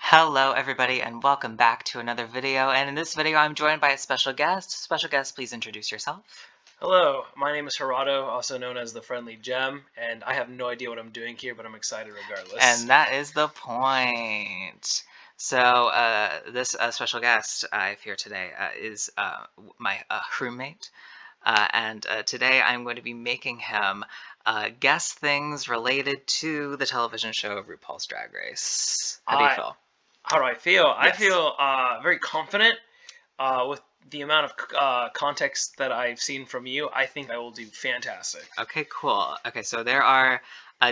Hello everybody and welcome back to another video, and in this video I'm joined by a special guest. Special guest, please introduce yourself. Hello, my name is Gerardo, also known as the Friendly Gem, and I have no idea what I'm doing here, but I'm excited regardless. And that is the point. So this special guest I have here today is my roommate, and today I'm going to be making him guess things related to the television show RuPaul's Drag Race. How do you feel? How do I feel? Yes. I feel very confident with the amount of context that I've seen from you. I think I will do fantastic. Okay, cool. Okay, so there are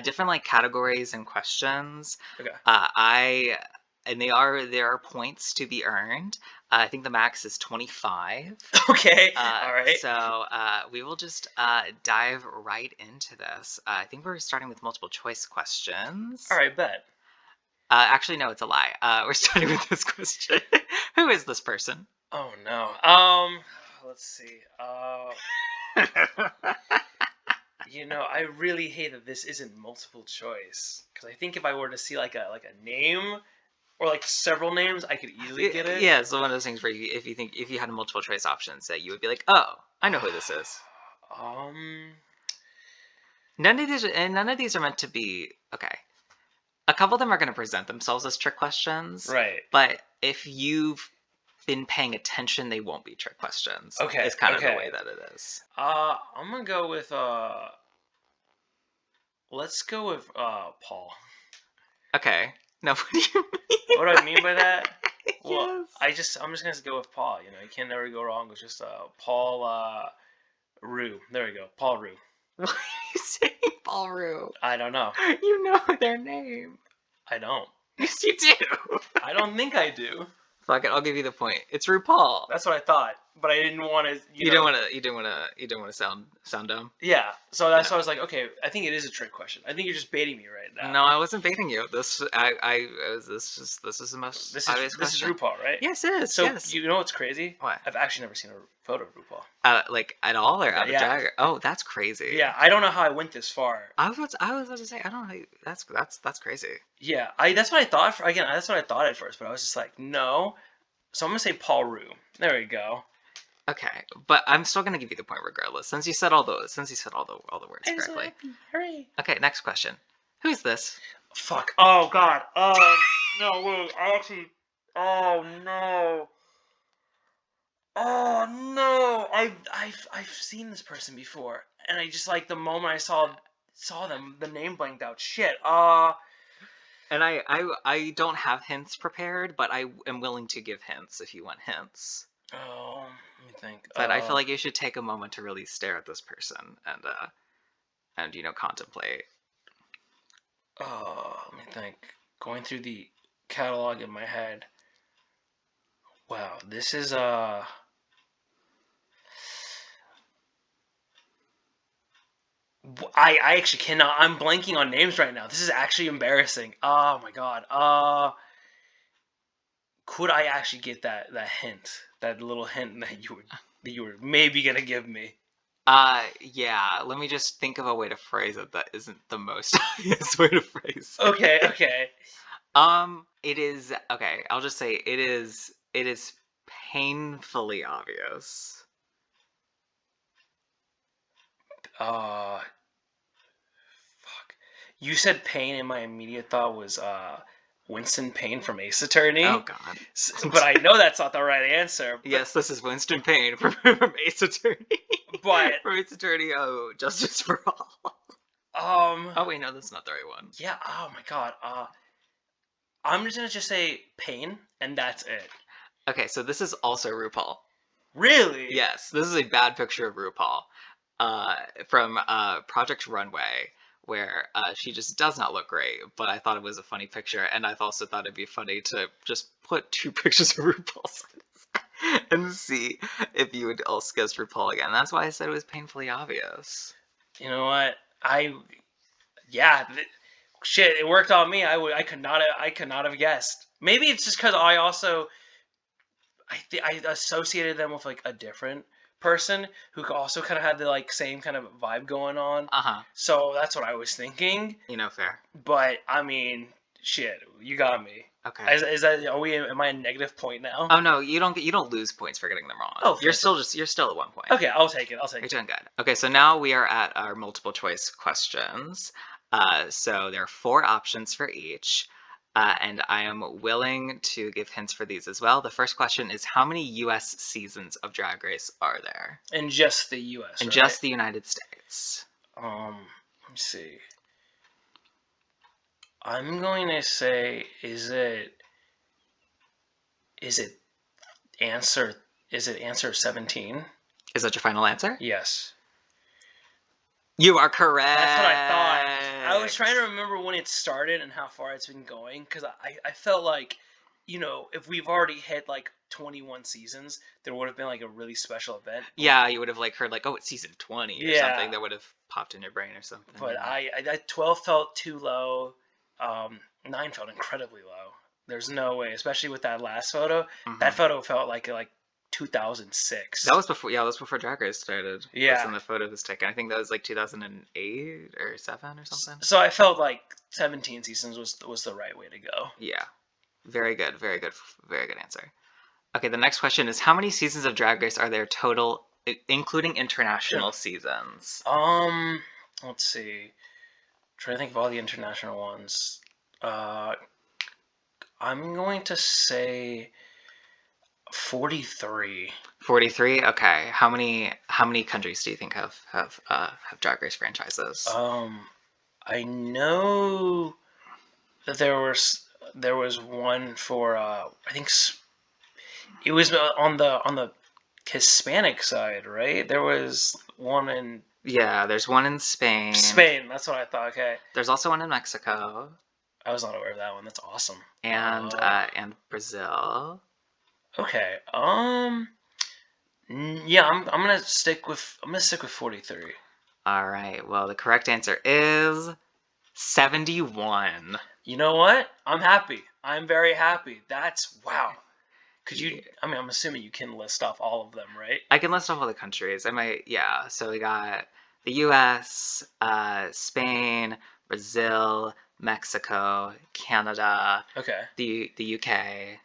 different categories and questions. Okay. And there are points to be earned. I think the max is 25. Okay. All right. So we will just dive right into this. I think we're starting with multiple choice questions. All right, bet. Actually, no, it's a lie. We're starting with this question. Who is this person? Oh no. Let's see. I really hate that this isn't multiple choice, because I think if I were to see like a name or like several names, I could easily get it. Yeah, it's one of those things where if you had multiple choice options, that you would be like, oh, I know who this is. None of these are meant to be okay. A couple of them are going to present themselves as trick questions, Right. But if you've been paying attention, they won't be trick questions. Okay. It's kind of the way that it is. I'm gonna go with let's go with Paul. Okay. No, what do you mean? What do I mean by that? Well, Yes. I'm just gonna go with Paul. You can never go wrong with just Paul Rue. There we go, Paul Rue. Why are you saying Paul Rue? I don't know. You know their name. I don't. Yes, you do. I don't think I do. Fuck it, I'll give you the point. It's RuPaul. That's what I thought, but I didn't want to. You didn't want to sound dumb. Yeah, so that's why I was like, okay, I think it is a trick question. I think you're just baiting me right now. No, I wasn't baiting you. This is the most obvious question. This is RuPaul, right? Yes, it is. So yes. you know what's crazy? What? I've actually never seen a photo of RuPaul. Like at all or out of Yeah. drag? Oh, that's crazy. Yeah, I don't know how I went this far. I was about to say I don't know. That's crazy. Yeah, that's what I thought. That's what I thought at first, but I was just like, no. So I'm gonna say Paul Rue. There we go. Okay, but I'm still gonna give you the point regardless, since you said all the words correctly. Hooray! Okay, next question. Who is this? Fuck. Oh god. No, wait. I actually. Oh no. Oh no. I've seen this person before, and I just like the moment I saw them, the name blanked out. Shit. And I don't have hints prepared, but I am willing to give hints if you want hints. Oh, let me think. But I feel like you should take a moment to really stare at this person and contemplate. Oh, let me think. Going through the catalog in my head. Wow, this is I actually cannot. I'm blanking on names right now. This is actually embarrassing. Oh my god. Could I actually get that hint, that little hint that you were maybe gonna give me? Yeah. Let me just think of a way to phrase it that isn't the most obvious way to phrase it. Okay. It is okay. I'll just say it is painfully obvious. Fuck. You said Payne, and my immediate thought was Winston Payne from Ace Attorney. Oh god. But I know that's not the right answer. Yes, this is Winston Payne from Ace Attorney. But from Ace Attorney, Justice for All. Oh wait, no, that's not the right one. Yeah. Oh my god. I'm just gonna say Payne, and that's it. Okay, so this is also RuPaul. Really? Yes, this is a bad picture of RuPaul. From Project Runway, where she just does not look great, but I thought it was a funny picture, and I also thought it'd be funny to just put two pictures of RuPaul and see if you would also guess RuPaul again. That's why I said it was painfully obvious. You know what? Shit, it worked on me. I could not have guessed. Maybe it's just because I associated them with like a different person who also kind of had the like same kind of vibe going on. So that's what I was thinking. Fair. But I mean, shit, you got me. Okay. Is that am I a negative point now? Oh no, you don't lose points for getting them wrong. Oh, You're still at 1 point. Okay, I'll take it. You're doing good. Okay, so now we are at our multiple choice questions. So there are 4 options for each. And I am willing to give hints for these as well. The first question is, how many U.S. seasons of Drag Race are there? In just the U.S., In right? just the United States. Let me see. I'm going to say, is it answer 17? Is that your final answer? Yes. You are correct. That's what I thought. I was trying to remember when it started and how far it's been going, because I felt like, if we've already hit like 21 seasons, there would have been like a really special event. Yeah, you would have like heard like, oh, it's season 20 or Yeah. something that would have popped in your brain or something. But yeah. 12 felt too low. 9 felt incredibly low. There's no way, especially with that last photo. Mhm. That photo felt like 2006. That was before. Yeah, that was before Drag Race started. Yeah. That's when the photo was taken. I think that was like 2008 or 7 or something. So I felt like 17 seasons was the right way to go. Yeah. Very good. Very good. Very good answer. Okay, the next question is, how many seasons of Drag Race are there total, including international seasons? Let's see. Trying to think of all the international ones. I'm going to say 43. 43. Okay. How many countries do you think have Drag Race franchises? I know that there was one for I think it was on the Hispanic side, right? There was one in Yeah, there's one in Spain. Spain, that's what I thought. Okay. There's also one in Mexico. I was not aware of that one. That's awesome. And Brazil. Okay. Yeah, I'm gonna stick with 43. All right. Well, the correct answer is 71. You know what? I'm happy. I'm very happy. That's wow. Could you? I mean, I'm assuming you can list off all of them, right? I can list off all the countries. I might. Yeah. So we got the U.S., Spain, Brazil, Mexico, Canada. Okay. The UK,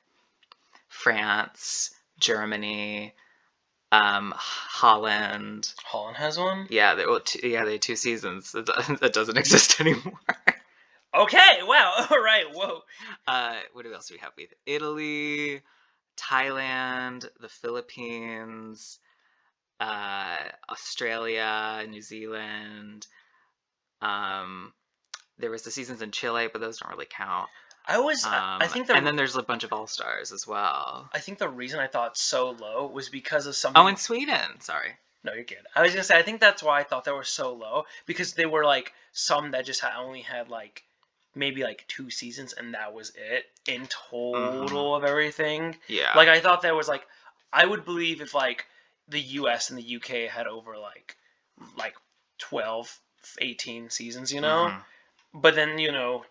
France, Germany, Holland. Holland has one. Yeah, they had 2 seasons. That doesn't exist anymore. Okay. Wow. All right. Whoa. What else do we have? We have Italy, Thailand, the Philippines, Australia, New Zealand. There was the seasons in Chile, but those don't really count. I think and then there's a bunch of all-stars as well. I think the reason I thought so low was because of something. Oh, in Sweden. Sorry. No, you're good. I was gonna say I think that's why I thought they were so low, because they were like some that just only had like maybe like 2 seasons and that was it in total of everything. Yeah. Like I thought there was like, I would believe if like the US and the UK had over like 12, 18 seasons, But then,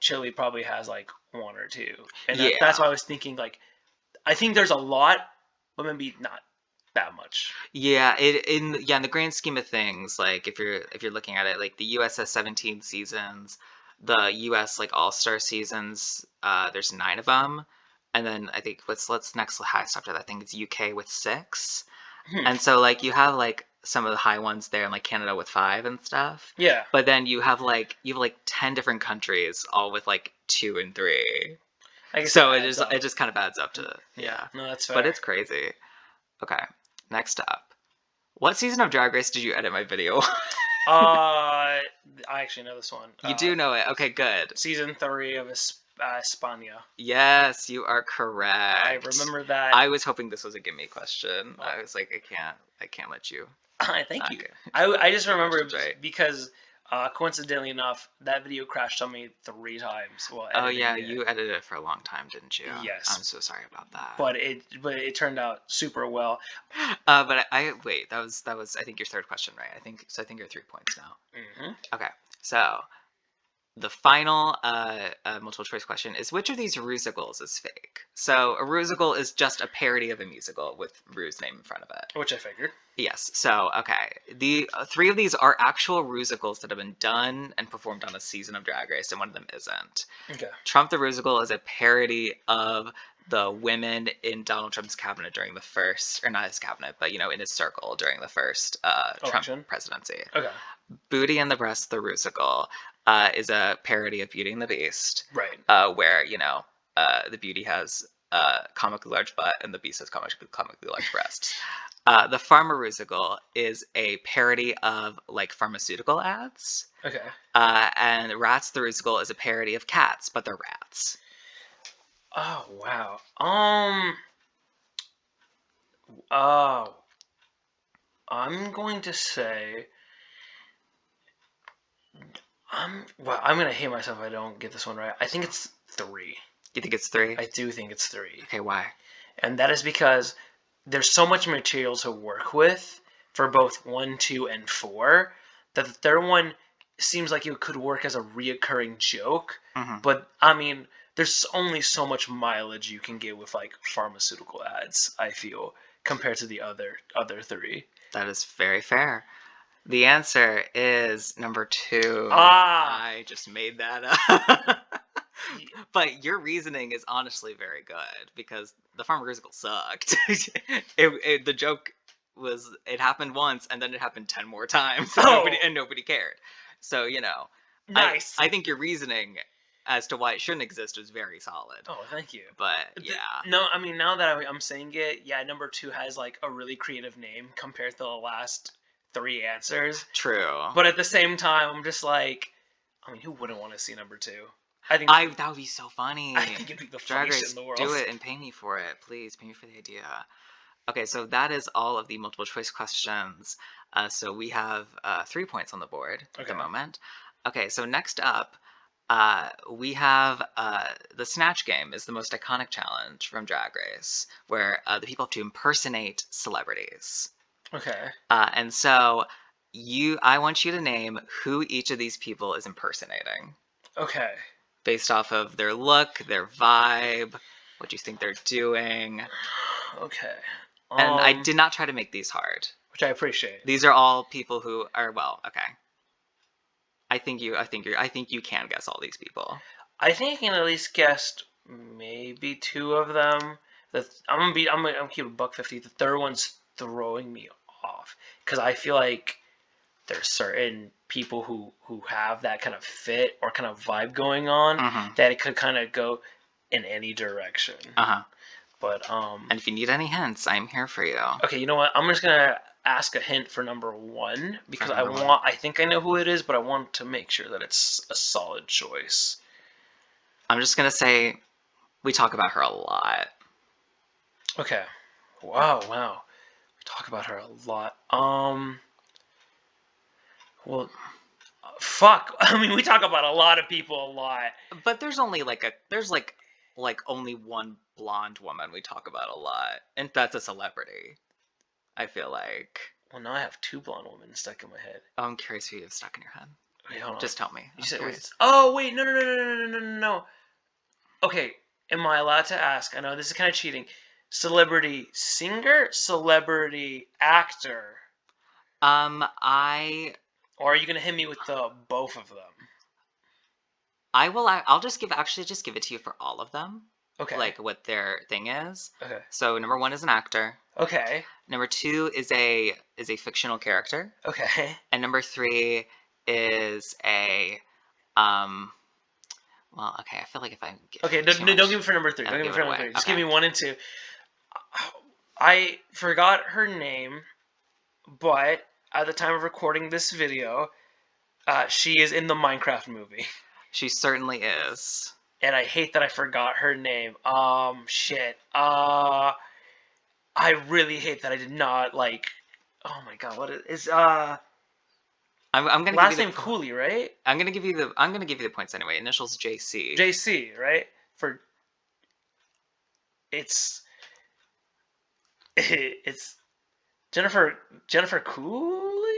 Chile probably has like 1 or 2. And that's why I was thinking like, I think there's a lot, but maybe not that much. Yeah, in the grand scheme of things, like if you're looking at it, like the US has 17 seasons. The US like all-star seasons, there's 9 of them. And then I think what's next highest after that, I think it's UK with 6. And so like you have like some of the high ones there, and like Canada with 5 and stuff. Yeah. But then you have like 10 different countries all with like 2 and 3. So it just kind of adds up to No, that's fair. But it's crazy. Okay, next up. What season of Drag Race did you edit my video? I actually know this one. You do know it. Okay, good. Season 3 of España. Yes, you are correct. I remember that. I was hoping this was a gimme question. I was like, I can't let you. Thank you. I just remember because coincidentally enough, that video crashed on me 3 times. Oh yeah, you edited it for a long time, didn't you? Yes. I'm so sorry about that. But it turned out super well. But wait, that was I think your 3rd question, right? I think you're 3 points now. Mm-hmm. Okay, so the final multiple choice question is, which of these musicals is fake? So a musical is just a parody of a musical with Rue's name in front of it. Which I figured. Yes. So, okay. The three of these are actual musicals that have been done and performed on a season of Drag Race, and one of them isn't. Okay. Trump the Musical is a parody of the women in Donald Trump's cabinet during the first, or not his cabinet, but, in his circle during the first Trump Election. presidency. Okay. Booty and the Breast, the musical, is a parody of Beauty and the Beast. Right. Where, the beauty has comically large butt and the beast has comically large breasts. The Pharmarusical is a parody of like pharmaceutical ads. Okay. And Rats the Rusical is a parody of cats, but they're rats. Oh wow. Oh, I'm going to say. I'm gonna hate myself if I don't get this one right. I think it's 3. You think it's 3? I do think it's 3. Okay, why? And that is because there's so much material to work with for both 1, 2, and 4 that the third one seems like it could work as a reoccurring joke. Mm-hmm. But I mean, there's only so much mileage you can get with like pharmaceutical ads, I feel, compared to the other 3. That is very fair. The answer is number 2. Ah! I just made that up. But your reasoning is honestly very good, because the Pharmaceutical sucked. The joke was, it happened once and then it happened 10 more times, and nobody cared. So, Nice. I think your reasoning as to why it shouldn't exist was very solid. Oh, thank you. But yeah. No, I mean, now that I'm saying it, yeah, number 2 has like a really creative name compared to the last 3 answers. True. But at the same time, I'm just like, I mean, who wouldn't want to see number 2? I think that would be so funny. I think it'd be the funniest shit in the world. Do it and pay me for it, please. Pay me for the idea. Okay, so that is all of the multiple choice questions. So we have 3 points on the board at the moment. Okay, so next up, we have the Snatch Game is the most iconic challenge from Drag Race, where the people have to impersonate celebrities. Okay. And so I want you to name who each of these people is impersonating. Okay. Based off of their look, their vibe, what you think they're doing. Okay. And I did not try to make these hard, which I appreciate. These are all people who are, well, okay. I think you can guess all these people. I think I can at least guess maybe 2 of them. I'm gonna keep $1.50. The third one's throwing me off because I feel like there's certain people who have that kind of fit or kind of vibe going on that it could kind of go in any direction. But and if you need any hints, I'm here for you. Okay, you know what? I'm just gonna ask a hint for number 1 because I think I know who it is, but I want to make sure that it's a solid choice. I'm just gonna say we talk about her a lot. Okay. Wow. We talk about her a lot. Well, fuck. I mean, we talk about a lot of people a lot. But there's only only one blonde woman we talk about a lot, and that's a celebrity. I feel like. Well, now I have 2 blonde women stuck in my head. Oh, I'm curious who you have stuck in your head. Wait, hold on. Just tell me. You said, oh wait, no. Okay, am I allowed to ask? I know this is kind of cheating. Celebrity singer, celebrity actor. Or are you gonna hit me with both of them? I'll just give it to you for all of them. Okay. Like what their thing is. Okay. So number 1 is an actor. Okay. Number 2 is a fictional character. Okay. And number 3 is a well, okay, I feel like if I okay, don't give me for number 3. Don't give me for number 3. Just give me 1 and 2. I forgot her name, but at the time of recording this video, she is in the Minecraft movie. She certainly is. And I hate that I forgot her name. Shit. I really hate that I did not oh my god, what is I'm gonna last give you name Cooley, right? I'm gonna give you the points anyway. Initials JC. JC, right? It's Jennifer Cooley?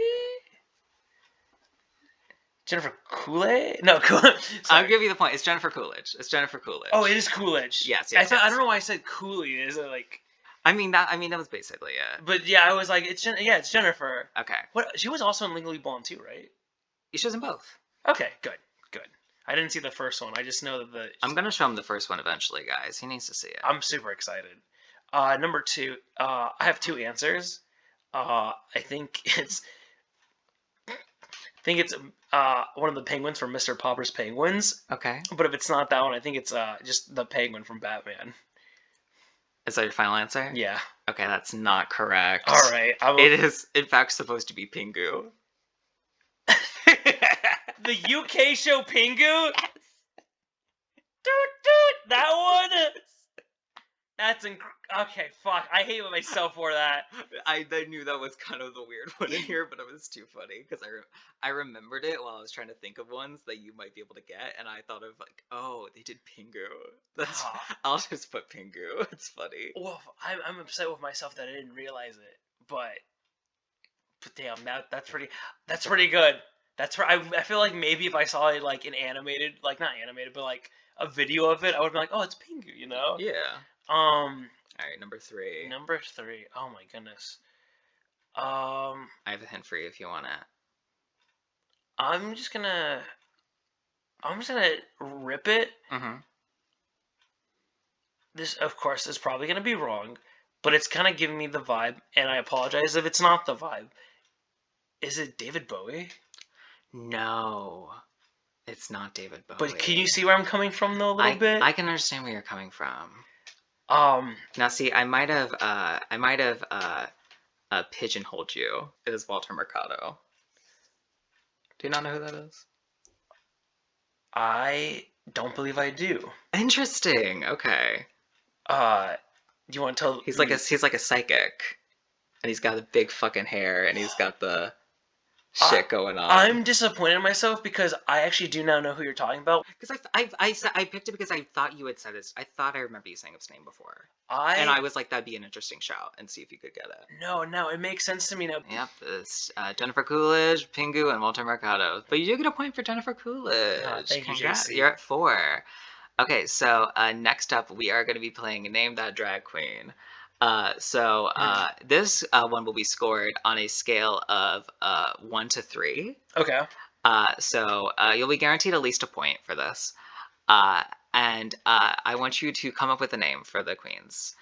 Jennifer Coolidge? No, I'll sorry. give you the point. It's Jennifer Coolidge. It's Jennifer Coolidge. Oh, it is Coolidge. Yes, I yes, thought, I yes. don't know why I said Cooley. Is it like? I mean that was basically it. But yeah, I was like, it's Jennifer. Okay. What? She was also in Legally Blonde too, right? She was in both. Okay, good. I didn't see the first one. I just know that I'm gonna show him the first one eventually, guys. He needs to see it. I'm super excited. Number 2. I have 2 answers. I think it's. I think it's one of the penguins from Mr. Popper's Penguins. Okay. But if it's not that one, I think it's just the penguin from Batman. Is that your final answer? Yeah. Okay, that's not correct. All right. It is, in fact, supposed to be Pingu. The UK show Pingu? Yes. That one? That's okay, fuck. I hate myself for that. I knew that was kind of the weird one in here, but it was too funny because I remembered it while I was trying to think of ones that you might be able to get, and I thought of like, oh, they did Pingu. That's I'll just put Pingu. It's funny. Well, I'm upset with myself that I didn't realize it, but damn, that's pretty good. I feel like maybe if I saw it like in animated, like not animated, but like a video of it, I would be like, oh, it's Pingu, you know? Yeah. All right, number 3. Number 3. Oh my goodness. I have a hint for you if you want it. I'm just gonna rip it. Mm-hmm. This, of course, is probably gonna be wrong, but it's kind of giving me the vibe, and I apologize if it's not the vibe. Is it David Bowie? No, it's not David Bowie. But can you see where I'm coming from though a little bit? I can understand where you're coming from. Now see, I might have pigeonholed you. It is Walter Mercado. Do you not know who that is? I don't believe I do. Interesting. Okay. Do you want to tell? He's like a psychic, and he's got the big fucking hair, and he's got the shit going on. I'm disappointed in myself because I actually do now know who you're talking about. Because I picked it because I thought you had said it. I thought I remember you saying his name before. And I was like, that'd be an interesting shout, and see if you could get it. No, it makes sense to me now. Yep, it's Jennifer Coolidge, Pingu, and Walter Mercado. But you do get a point for Jennifer Coolidge. Thank you, JC. You're at 4. Okay, so next up, we are going to be playing Name That Drag Queen. This one will be scored on a scale of 1 to 3. Okay. You'll be guaranteed at least a point for this. And I want you to come up with a name for the queens.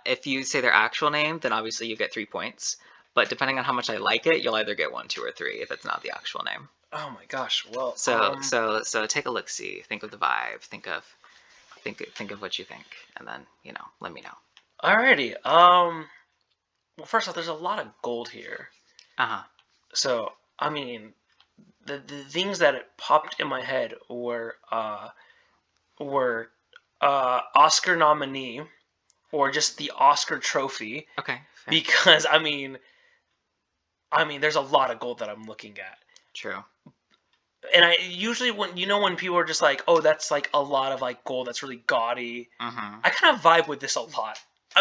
If you say their actual name, then obviously you get 3 points. But depending on how much I like it, you'll either get 1, 2, or 3 if it's not the actual name. Oh my gosh! Well, so take a look. See, think of the vibe. Think of what you think, and then let me know. Alrighty. Well, first off, there's a lot of gold here. So I mean, the things that popped in my head were Oscar nominee, or just the Oscar trophy. Okay. Fair. Because I mean, there's a lot of gold that I'm looking at. True. And I usually when people are just like, oh, that's like a lot of like gold, that's really gaudy. I kind of vibe with this a lot.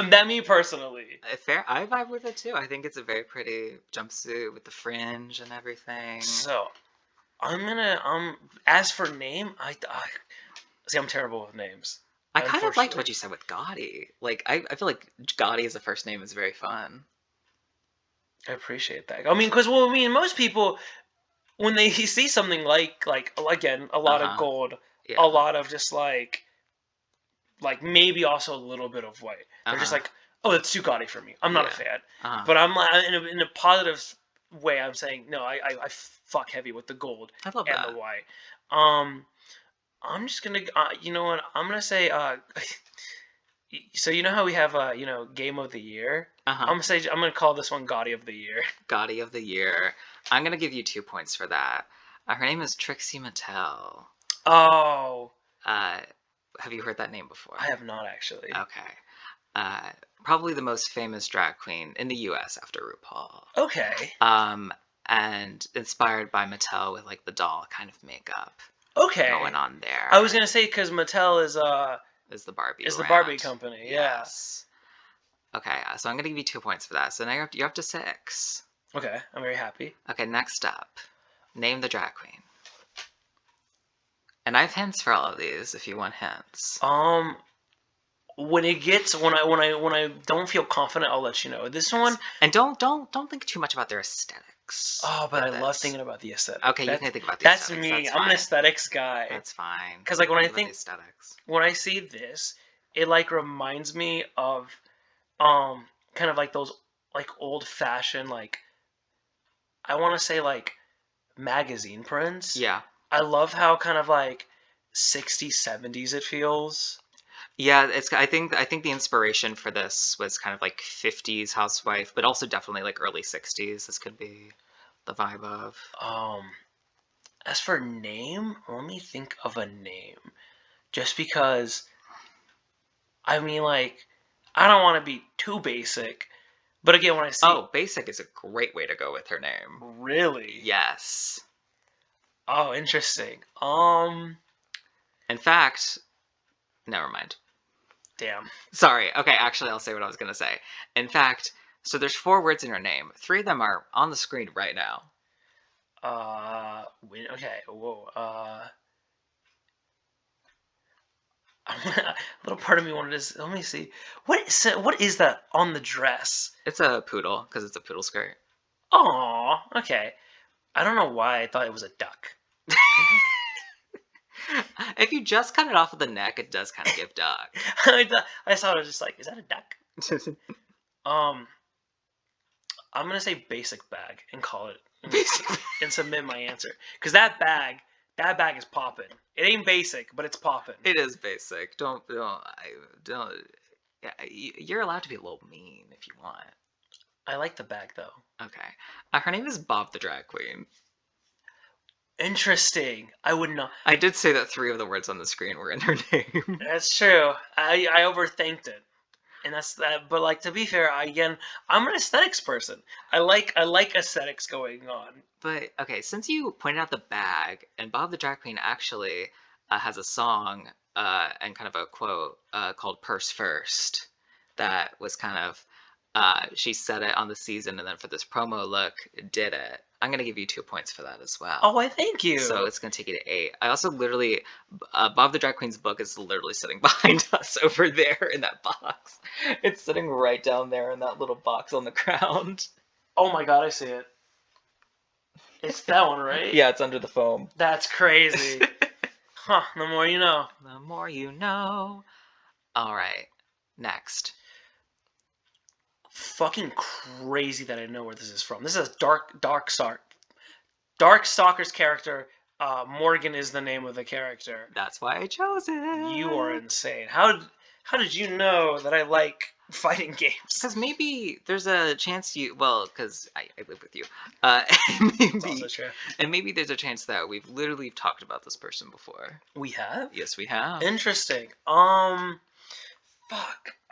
That me personally. Fair. I vibe with it too. I think it's a very pretty jumpsuit with the fringe and everything. So, I'm gonna as for name, I see I'm terrible with names. I kind of liked what you said with gaudy. Like I feel like gaudy as a first name is very fun. I appreciate that. I mean, because most people, when they see something like again a lot of gold, a lot of just like maybe also a little bit of white. They're just like, oh, it's too gaudy for me. I'm not a fan. But I'm like, in a positive way, I'm saying no. I fuck heavy with the gold and the white. I'm just gonna, you know what? I'm gonna say, so you know how we have Game of the Year. I'm gonna call this one Gaudy of the Year. Gaudy of the Year. I'm gonna give you 2 points for that. Her name is Trixie Mattel. Oh. Have you heard that name before? I have not actually. Okay. Probably the most famous drag queen in the U.S. after RuPaul. Okay. And inspired by Mattel with like the doll kind of makeup. Okay. Going on there. I was gonna say because Mattel is the Barbie. Is the Barbie company? Yes. Yeah. Okay, so I'm gonna give you 2 points for that. So now you're up to 6. Okay, I'm very happy. Okay, next up, name the drag queen. And I have hints for all of these if you want hints. When I don't feel confident, I'll let you know. This one, And don't think too much about their aesthetics. oh, but with I love this. thinking about the aesthetic. Okay, you can think about the That's aesthetics. me. That's I'm an fine. aesthetics guy. That's fine. Because like when I Think about the think aesthetics. when I see this, it like reminds me of kind of like those like old fashioned like I want to say like magazine prints. Yeah. I love how kind of like 60s, 70s it feels. Yeah, I think the inspiration for this was kind of like 50s housewife, but also definitely like early 60s. This could be the vibe of. Um, as for name, let me think of a name. Just because, I mean, like, I don't want to be too basic, but again, when I see. Oh, basic is a great way to go with her name. Really? Yes. Oh, interesting. In fact, never mind. Damn. Sorry. Okay, actually, I'll say what I was gonna say. In fact, so there's 4 words in her name. 3 of them are on the screen right now. Okay, whoa, a little part of me wanted to. Let me see. What is that on the dress? It's a poodle because it's a poodle skirt. Aw, okay. I don't know why I thought it was a duck. If you just cut it off of the neck, it does kind of give duck. I saw it, was just like, is that a duck? Um, I'm gonna say basic bag and call it and submit my answer because that bag is popping. It ain't basic, but it's popping. It is basic. Don't. Yeah, you're allowed to be a little mean if you want. I like the bag though. Okay. Her name is Bob the Drag Queen. Interesting. I would not. I did say that 3 of the words on the screen were in her name. That's true. I overthinked it, and that's that. But like to be fair, I'm an aesthetics person. I like aesthetics going on. But okay, since you pointed out the bag, and Bob the Drag Queen actually has a song and kind of a quote called "Purse First" that was kind of she said it on the season, and then for this promo look, did it. I'm gonna give you 2 points for that as well. Oh, I thank you. So it's gonna take you to 8. I also literally, Bob the Drag Queen's book is literally sitting behind us over there in that box. It's sitting right down there in that little box on the ground. Oh my god, I see it. It's that one, right? Yeah, it's under the foam. That's crazy. Huh, the more you know. The more you know. All right, next. Fucking crazy that I know where this is from. This is Dark Stalker's character. Morgan is the name of the character. That's why I chose it. You are insane. How did you know that I like fighting games? Because maybe there's a chance because I live with you. That's also true. And maybe there's a chance that we've literally talked about this person before. We have? Yes, we have. Interesting. Fuck.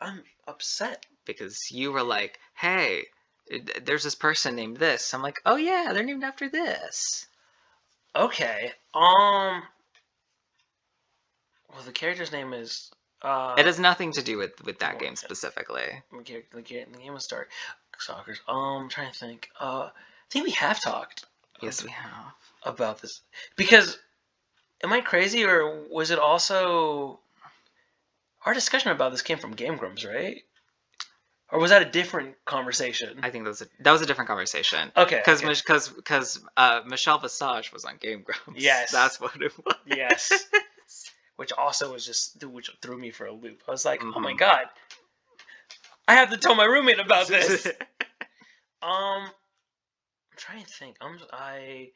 I'm upset. Because you were like, hey, there's this person named this. I'm like, oh yeah, they're named after this. Okay. Well, the character's name is. It has nothing to do with that game specifically. The game was Dark Stalkers. I'm trying to think. I think we have talked. Yes, we have. About this because, am I crazy or was it also? Our discussion about this came from Game Grumps, right? Or was that a different conversation? I think that was a different conversation. Okay. Because Michelle Visage was on Game Grumps. Yes. That's what it was. Yes. Which also was which threw me for a loop. I was like, oh my god, I have to tell my roommate about this. I'm trying to think. I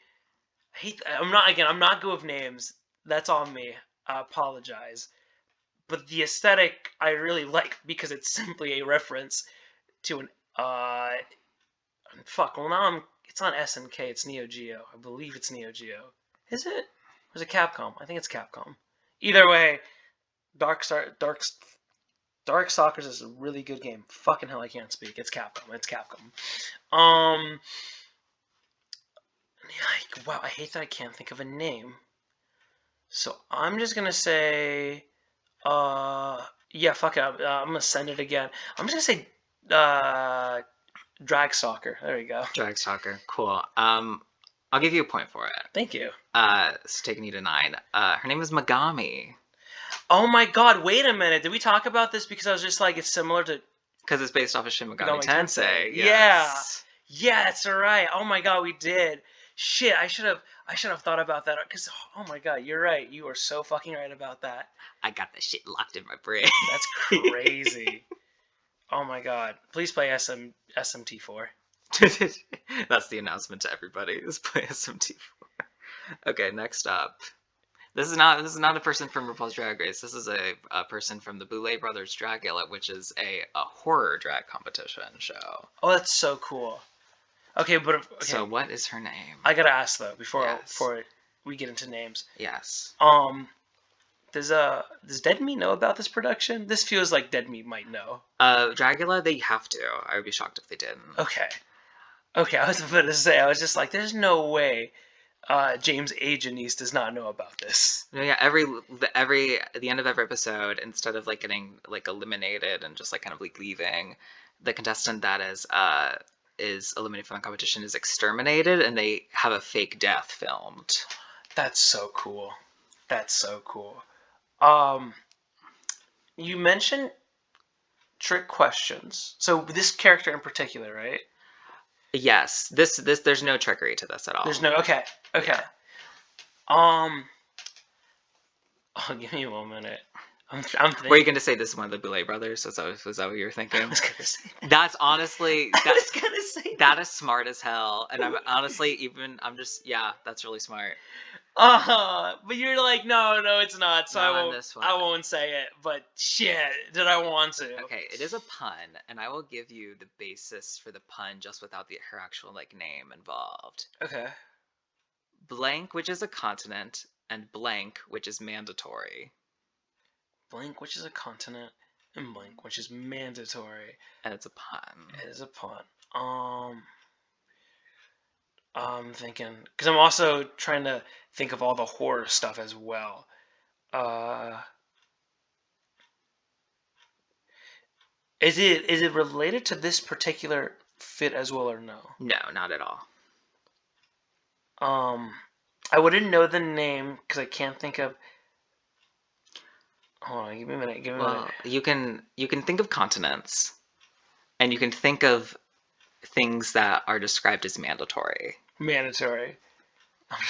hate. I'm not good with names. That's on me. I apologize. But the aesthetic I really like because it's simply a reference to an fuck. Well, now it's not SNK. It's Neo Geo. I believe it's Neo Geo. Is it? Or is it Capcom? I think it's Capcom. Either way, Dark Stalkers is a really good game. Fucking hell, I can't speak. It's Capcom. Like, wow, I hate that I can't think of a name. So I'm just gonna say, yeah, fuck it. I'm gonna send it again. I'm just gonna say, Drag Stalker. There you go. Drag Stalker. Cool. I'll give you a point for it. Thank you. It's taking you to 9. Her name is Megami. Oh my god, wait a minute. Did we talk about this? Because I was just like, it's similar to Because it's based off of Shin Megami Megami Tensei. Tensei. Yeah. Yes. Yeah, that's right. Oh my god, we did. Shit, I should have thought about that. Because, oh my god, you're right. You are so fucking right about that. I got that shit locked in my brain. That's crazy. Oh my god. Please play SMT4. That's the announcement to everybody. Is play SMT4. Okay, next up. This is not a person from RuPaul's Drag Race. This is a person from the Boulet Brothers Dragula, which is a horror drag competition show. Oh, that's so cool. Okay, but okay. So what is her name? I gotta ask though before Yes. we get into names. Yes. Does Dead Meat know about this production? This feels like Dead Meat might know. Dragula, they have to. I would be shocked if they didn't. Okay. I was about to say, I was just like, there's no way James A. Janice does not know about this. No, yeah, at the end of every episode, instead of like getting like eliminated and just like kind of like leaving, the contestant that is eliminated from the competition is exterminated, and they have a fake death filmed. That's so cool. That's so cool. You mentioned trick questions. So this character in particular, right? Yes, this there's no trickery to this at all. There's no okay. Oh, give me 1 minute. I'm thinking. Were you going to say this is one of the Boulet brothers? Was that what you were thinking? I was gonna say that. That's honestly I was gonna say that is smart as hell, and I'm honestly that's really smart. But you're like, no, it's not. So Not I on won't. this one. I won't say it. But shit, did I want to? Okay, it is a pun, and I will give you the basis for the pun just without her actual like name involved. Okay. Blank, which is a continent, and blank, which is mandatory. Blank, which is a continent, and blank, which is mandatory. And it's a pun. It is a pun. I'm thinking because I'm also trying to think of all the horror stuff as well. Is it related to this particular fit as well or no? No, not at all. I wouldn't know the name because I can't think of. Hold on, give me a minute. Well, you can think of continents, and you can think of things that are described as mandatory. Mandatory.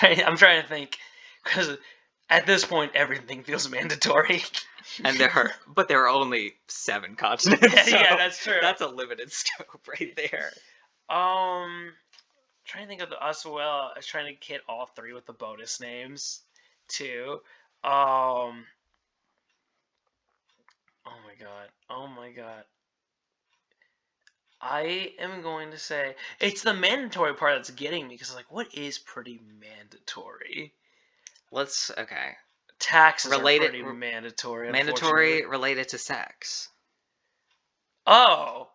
I'm trying to think because at this point everything feels mandatory. And there are only 7 continents. So yeah, that's true. That's a limited scope right there. Trying to think of the as well. I was trying to hit all 3 with the bonus names too. Oh my god. I am going to say it's the mandatory part that's getting me because like, what is pretty mandatory? Okay. Taxes are pretty mandatory. Mandatory related to sex. Oh,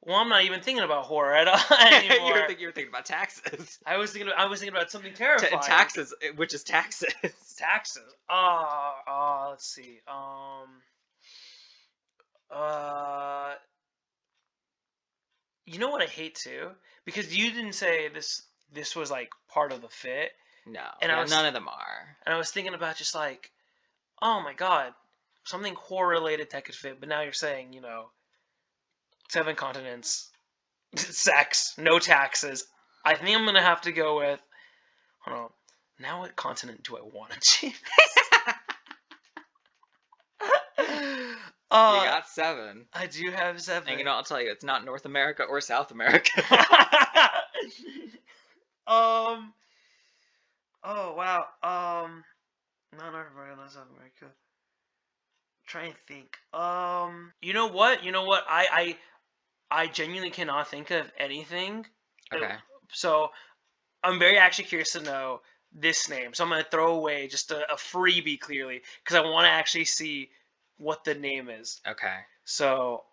well, I'm not even thinking about horror at all anymore. You're thinking about taxes. I was thinking about something terrifying. Taxes, which is taxes. Taxes. Let's see. You know what I hate too? Because you didn't say this was like part of the fit. No, and none of them are. And I was thinking about just like, oh my god, something horror related that could fit. But now you're saying, 7 continents, sex, no taxes. I think I'm gonna have to go with. Hold on. Now what continent do I want to choose? You got 7. I do have 7. And I'll tell you, it's not North America or South America. Oh wow. Not North America, not South America. Try and think. You know what? I genuinely cannot think of anything. Okay. So I'm very actually curious to know this name. So I'm gonna throw away just a freebie clearly because I want to actually see what the name is. Okay. So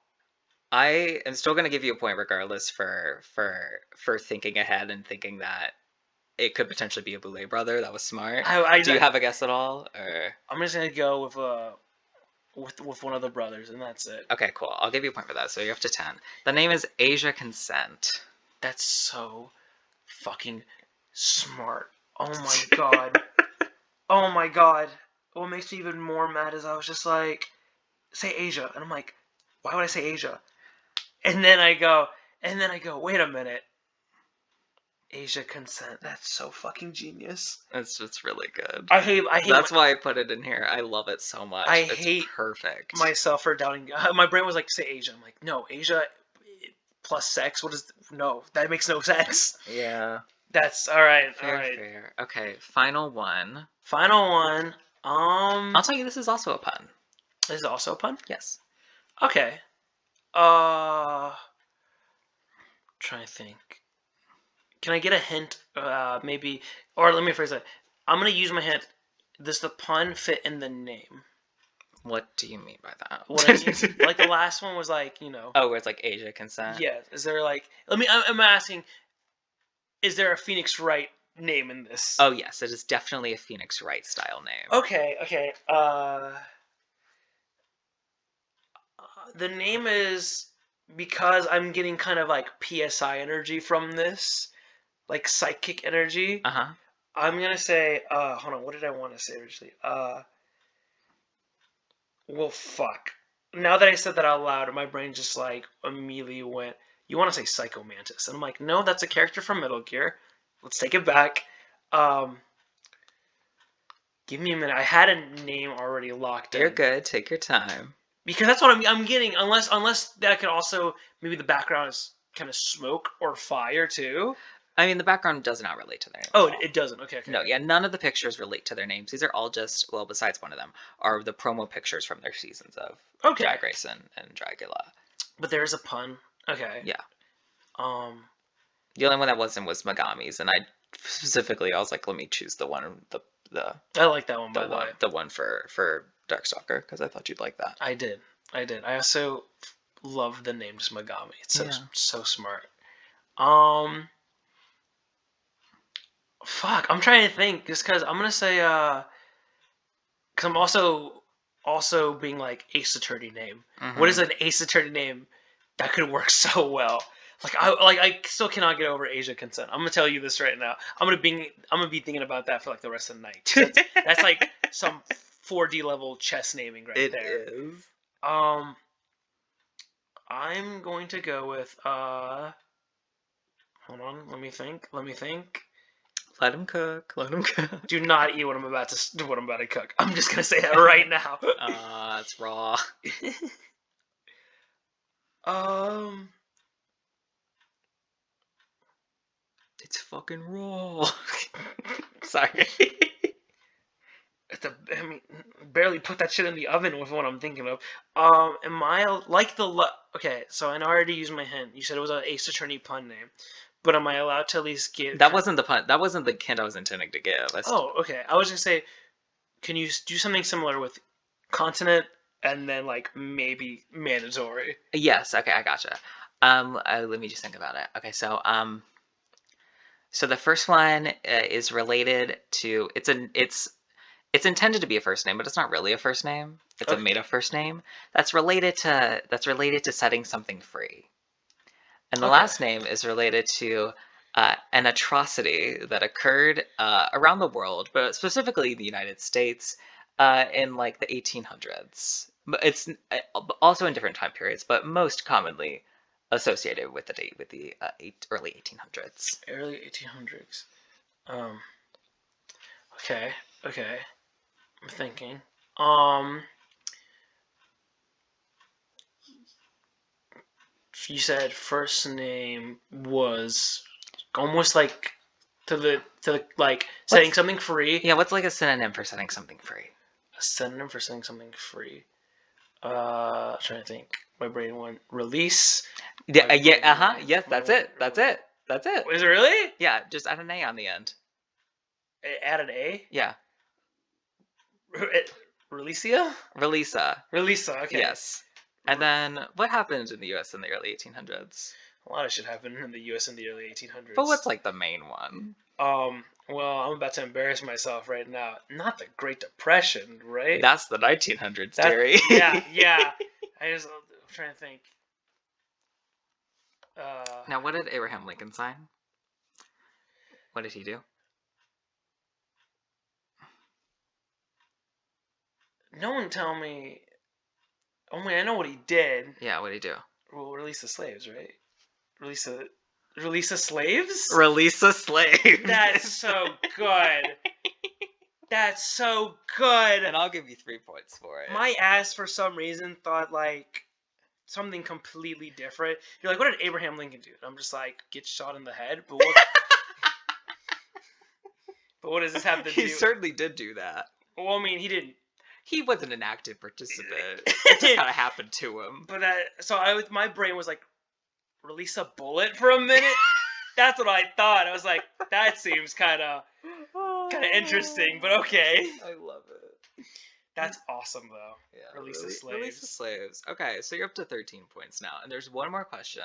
I am still gonna give you a point regardless for thinking ahead and thinking that it could potentially be a Boulet brother. That was smart. Do you have a guess at all? Or I'm just gonna go with one of the brothers, and that's it. Okay, cool. I'll give you a point for that. So you're up to 10. The name is Asia Consent. That's so fucking Smart. Oh my god. Oh my god. What makes me even more mad is I was just like, say Asia. And I'm like, why would I say Asia? And then I go, wait a minute. Asia consent. That's so fucking genius. It's just really good. I hate That's why I put it in here. I love it so much. I It's hate perfect. myself for doubting. My brain was like, say Asia. I'm like, no, Asia plus sex. What is? No, that makes no sense. Yeah. That's all right. Fair, all right. fair. Okay, final one. Final one. I'll tell you, this is also a pun. This is also a pun. Yes. Okay. Trying to think. Can I get a hint? Maybe, or let me phrase it. I'm gonna use my hint. Does the pun fit in the name? What do you mean by that? What I mean, like the last one was like, Oh, where it's like Asia consent. Yeah. Is there like? I'm asking. Is there a Phoenix Wright name in this? Oh yes, it is definitely a Phoenix Wright style name. Okay. The name is, because I'm getting kind of like PSI energy from this, like psychic energy. Uh-huh. I'm gonna say, hold on, what did I want to say originally? Well, fuck. Now that I said that out loud, my brain just like immediately went, you want to say Psycho Mantis. And I'm like, no, that's a character from Metal Gear. Let's take it back. Give me a minute. I had a name already locked in. You're good. Take your time. Because that's what I'm getting. Unless that could also, maybe the background is kind of smoke or fire too. I mean, the background does not relate to their name. Oh, it doesn't. Okay. No, yeah, none of the pictures relate to their names. These are all just, well, besides one of them, are the promo pictures from their seasons of Drag Race and Dragula. But there is a pun. Okay. Yeah. The only one that wasn't was Megami's, and I was like, let me choose the one, the I like that one, by the way. The one for Darkstalker, because I thought you'd like that. I did. I also love the name just Megami. It's so smart. Fuck, I'm trying to think, just because I'm gonna say, because I'm also being like Ace Attorney name. Mm-hmm. What is an Ace Attorney name that could work so well? I still cannot get over Asia consent. I'm gonna tell you this right now. I'm gonna be thinking about that for like the rest of the night. That's like some 4D level chess naming right there. It is. I'm going to go with hold on, let me think. Let him cook. Do not eat what I'm about to cook. I'm just gonna say that right now. It's raw. It's fucking raw. Sorry. Barely put that shit in the oven with what I'm thinking of. Am I like okay, so I already used my hint. You said it was an Ace Attorney pun name. But am I allowed to at least give... That wasn't the pun. That wasn't the hint I was intending to give. Oh, okay. I was going to say, can you do something similar with continent and then, like, maybe mandatory? Yes, okay, I gotcha. Let me just think about it. Okay, so the first one is related to... It's intended to be a first name, but it's not really a first name. It's a made-up first name. That's related to setting something free. And the last name is related to an atrocity that occurred around the world, but specifically the United States, in like the 1800s. But it's also in different time periods, but most commonly associated with the early 1800s. Early 1800s. Okay. I'm thinking. You said first name was almost like to like setting something free. Yeah, what's like a synonym for setting something free? A synonym for setting something free. Trying to think. My brain went release. Yeah, yes, that's it. Is it really? Yeah, just add an A on the end. Add an A? Yeah. Releasa? Releasa, okay. Yes. And then, what happened in the U.S. in the early 1800s? A lot of shit happened in the U.S. in the early 1800s. But what's like the main one? Well, I'm about to embarrass myself right now. Not the Great Depression, right? That's the 1900s, Terry. Yeah. I'm trying to think. Now, what did Abraham Lincoln sign? What did he do? No one tell me. Oh, I know what he did. Yeah, what did he do? Well, release the slaves, right? Release the slaves? Release the slaves. That's so good. That's so good. And I'll give you 3 points for it. My ass, for some reason, thought like something completely different. You're like, what did Abraham Lincoln do? And I'm just like, get shot in the head. But what does this have to do? He certainly did do that. Well, I mean, he didn't. He wasn't an active participant. It just kind of happened to him. But my brain was like, release a bullet for a minute. That's what I thought. I was like, that seems kind of interesting, but okay. I love it. That's awesome, though. Yeah. Release the slaves. Release the slaves. Okay, so you're up to 13 points now, and there's one more question.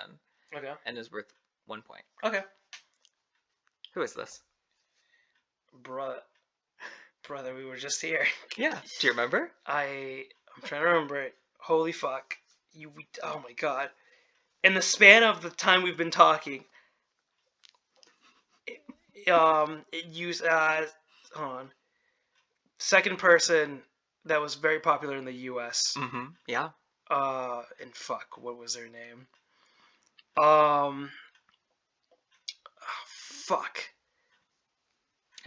Okay. And it's worth 1 point. Okay. Who is this? Brother, we were just here. Yeah. Do you remember? I'm trying to remember it. Holy fuck. Oh my god. In the span of the time we've been talking, it used hold on. Second person that was very popular in the US. Mm-hmm. Yeah. And fuck, what was their name? Fuck.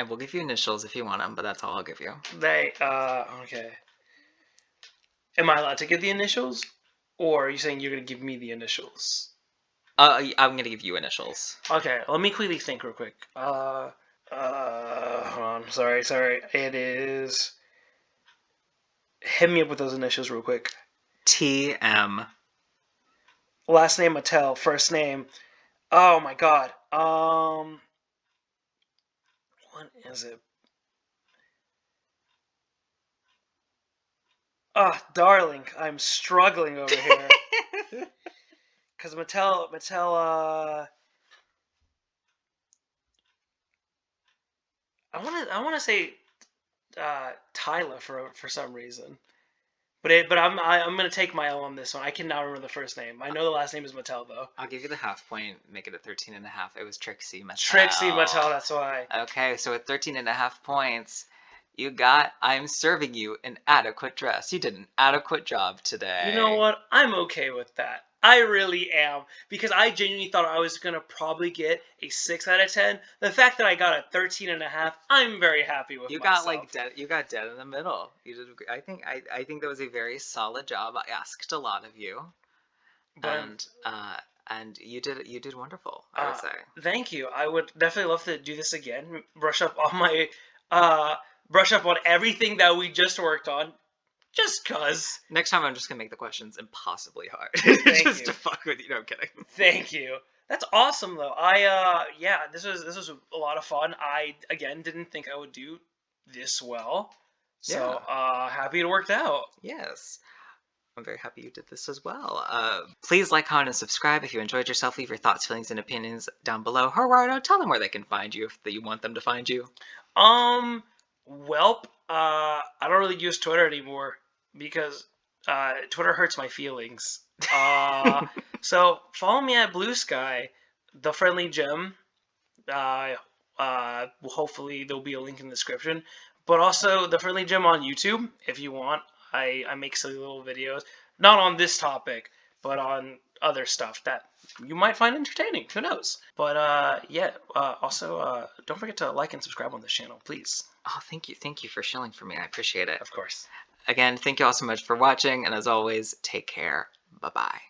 And we'll give you initials if you want them, but that's all I'll give you. Okay. Am I allowed to get the initials? Or are you saying you're going to give me the initials? I'm going to give you initials. Okay, let me quickly think real quick. Hold on, sorry. It is... Hit me up with those initials real quick. TM. Last name Mattel, first name... Oh my god. What is it? Ah, darling, I'm struggling over here. Because Mattel, I want to say Tyler for some reason, but I'm gonna take my L on this one. I cannot remember the first name. I know the last name is Mattel though. I'll give you the half point, make it a 13.5. It was Trixie Mattel. Trixie Mattel, that's why. Okay, so at 13.5 points, you got I'm serving you an adequate dress. You did an adequate job today. You know what? I'm okay with that. I really am, because I genuinely thought I was gonna probably get a 6 out of 10. The fact that I got a 13.5, I'm very happy with. You myself. got like dead. You got dead in the middle. You did. I think that was a very solid job. I asked a lot of you, and you did wonderful. I would say. Thank you. I would definitely love to do this again. Brush up on everything that we just worked on. Just cause. Next time I'm just gonna make the questions impossibly hard. Thank just you. to fuck with you. No, I'm kidding. Thank you. That's awesome though. This was a lot of fun. I again didn't think I would do this well. So happy it worked out. Yes. I'm very happy you did this as well. Please like, comment, and subscribe if you enjoyed yourself. Leave your thoughts, feelings, and opinions down below. Gerardo, tell them where they can find you if you want them to find you. Welp, I don't really use Twitter anymore because Twitter hurts my feelings. So follow me at Blue Sky, the Friendly Gem. Hopefully there'll be a link in the description. But also the Friendly Gem on YouTube if you want. I make silly little videos, not on this topic, but on other stuff that you might find entertaining. Who knows? But also don't forget to like and subscribe on this channel, please. Oh, thank you for shilling for me. I appreciate it. Of course. Again, thank you all so much for watching, and as always, take care. Bye-bye.